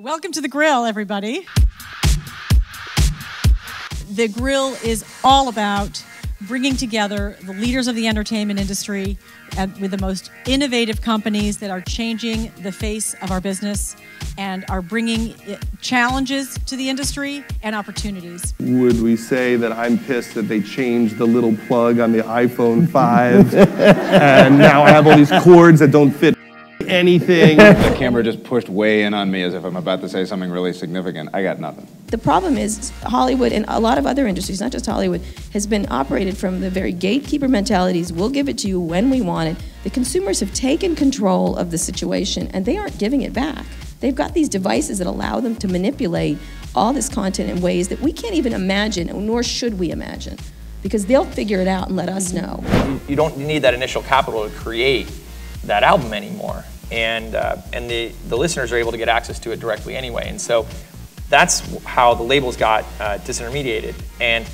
Welcome to The Grill, everybody. The Grill is all about bringing together the leaders of the entertainment industry and with the most innovative companies that are changing the face of our business and are bringing challenges to the industry and opportunities. Would we say that I'm pissed that they changed the little plug on the iPhone 5 and now I have all these cords that don't fit anything? The camera just pushed way in on me as if I'm about to say something really significant. I got nothing. The problem is Hollywood and a lot of other industries, not just Hollywood, has been operated from the very gatekeeper mentalities. We'll give it to you when we want it. The consumers have taken control of the situation and they aren't giving it back. They've got these devices that allow them to manipulate all this content in ways that we can't even imagine, nor should we imagine, because they'll figure it out and let us know. You don't need that initial capital to create that album anymore, and the listeners are able to get access to it directly anyway, and so that's how the labels got disintermediated, and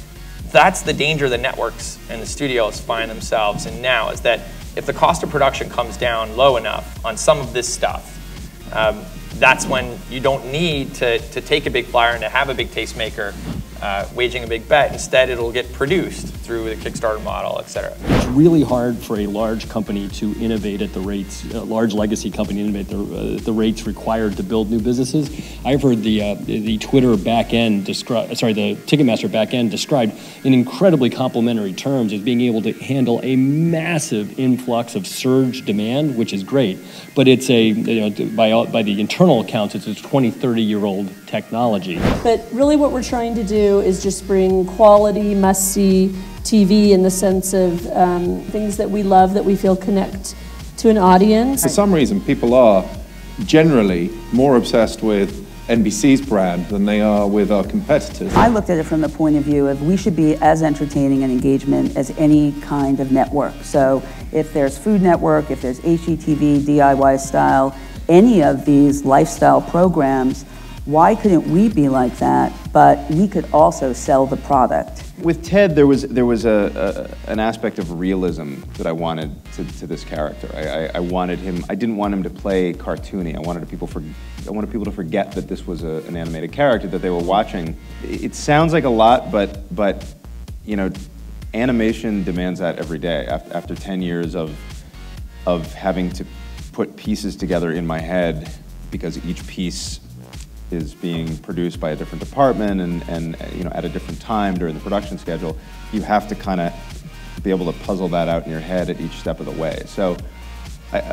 that's the danger the networks and the studios find themselves in now, is that if the cost of production comes down low enough on some of this stuff, that's when you don't need to take a big flyer and to have a big tastemaker waging a big bet. Instead, it'll get produced through the Kickstarter model, et cetera. It's really hard for a large company to innovate at the rates, a large legacy company to innovate the rates required to build new businesses. I've heard the Twitter backend the Ticketmaster backend described in incredibly complimentary terms as being able to handle a massive influx of surge demand, which is great. But it's by the internal accounts, it's a 20, 30-year-old technology. But really what we're trying to do is just bring quality, must-see TV in the sense of things that we love, that we feel connect to an audience. For some reason, people are generally more obsessed with NBC's brand than they are with our competitors. I looked at it from the point of view of we should be as entertaining and engagement as any kind of network. So if there's Food Network, if there's HGTV, DIY Style, any of these lifestyle programs, why couldn't we be like that, but we could also sell the product? With Ted, there was an aspect of realism that I wanted to this character. I didn't want him to play cartoony. I wanted people to forget that this was an animated character that they were watching. It sounds like a lot, but you know, animation demands that every day. After 10 years of having to put pieces together in my head, because each piece is being produced by a different department and you know, at a different time during the production schedule, you have to kind of be able to puzzle that out in your head at each step of the way. So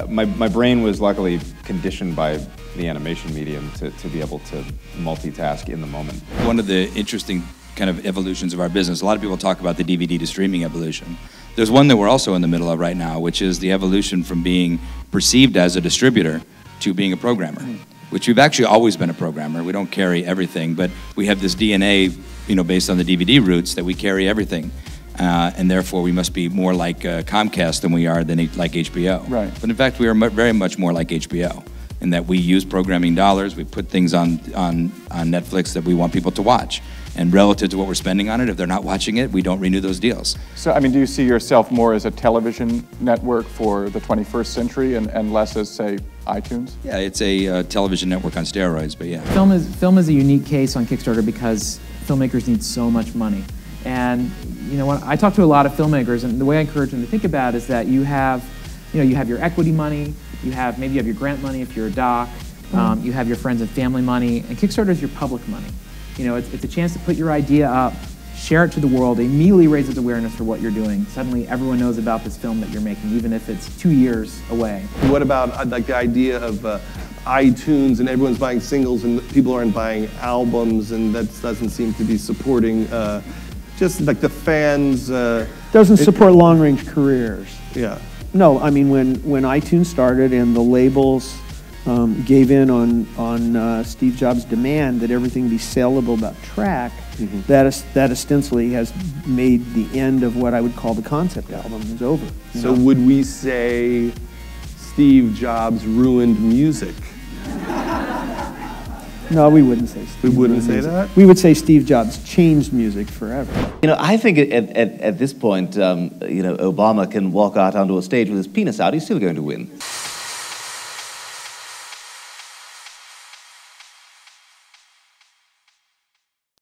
my brain was luckily conditioned by the animation medium to be able to multitask in the moment. One of the interesting kind of evolutions of our business, a lot of people talk about the DVD to streaming evolution. There's one that we're also in the middle of right now, which is the evolution from being perceived as a distributor to being a programmer. Which we've actually always been a programmer. We don't carry everything, but we have this DNA, you know, based on the DVD roots that we carry everything, and therefore we must be more like Comcast than we are like HBO. Right. But in fact, we are very much more like HBO in that we use programming dollars. We put things on Netflix that we want people to watch, and relative to what we're spending on it, if they're not watching it, we don't renew those deals. So, I mean, do you see yourself more as a television network for the 21st century and less as, say, iTunes? Yeah, it's a television network on steroids, but yeah. Film is a unique case on Kickstarter because filmmakers need so much money. And you know, when I talk to a lot of filmmakers, and the way I encourage them to think about it is that you have your equity money, maybe you have your grant money if you're a doc, you have your friends and family money, and Kickstarter is your public money. You know, it's a chance to put your idea up, share it to the world, it immediately raises awareness for what you're doing. Suddenly everyone knows about this film that you're making, even if it's 2 years away. What about like the idea of iTunes and everyone's buying singles and people aren't buying albums, and that doesn't seem to be supporting just like the fans. Doesn't support long-range careers. Yeah. No, I mean when iTunes started and the labels gave in on Steve Jobs' demand that everything be saleable about track, that ostensibly has made the end of what I would call the concept album is over. So would we say Steve Jobs ruined music? No, we wouldn't say Steve. We wouldn't say that? We would say Steve Jobs changed music forever. You know, I think at this point, you know, Obama can walk out onto a stage with his penis out, he's still going to win.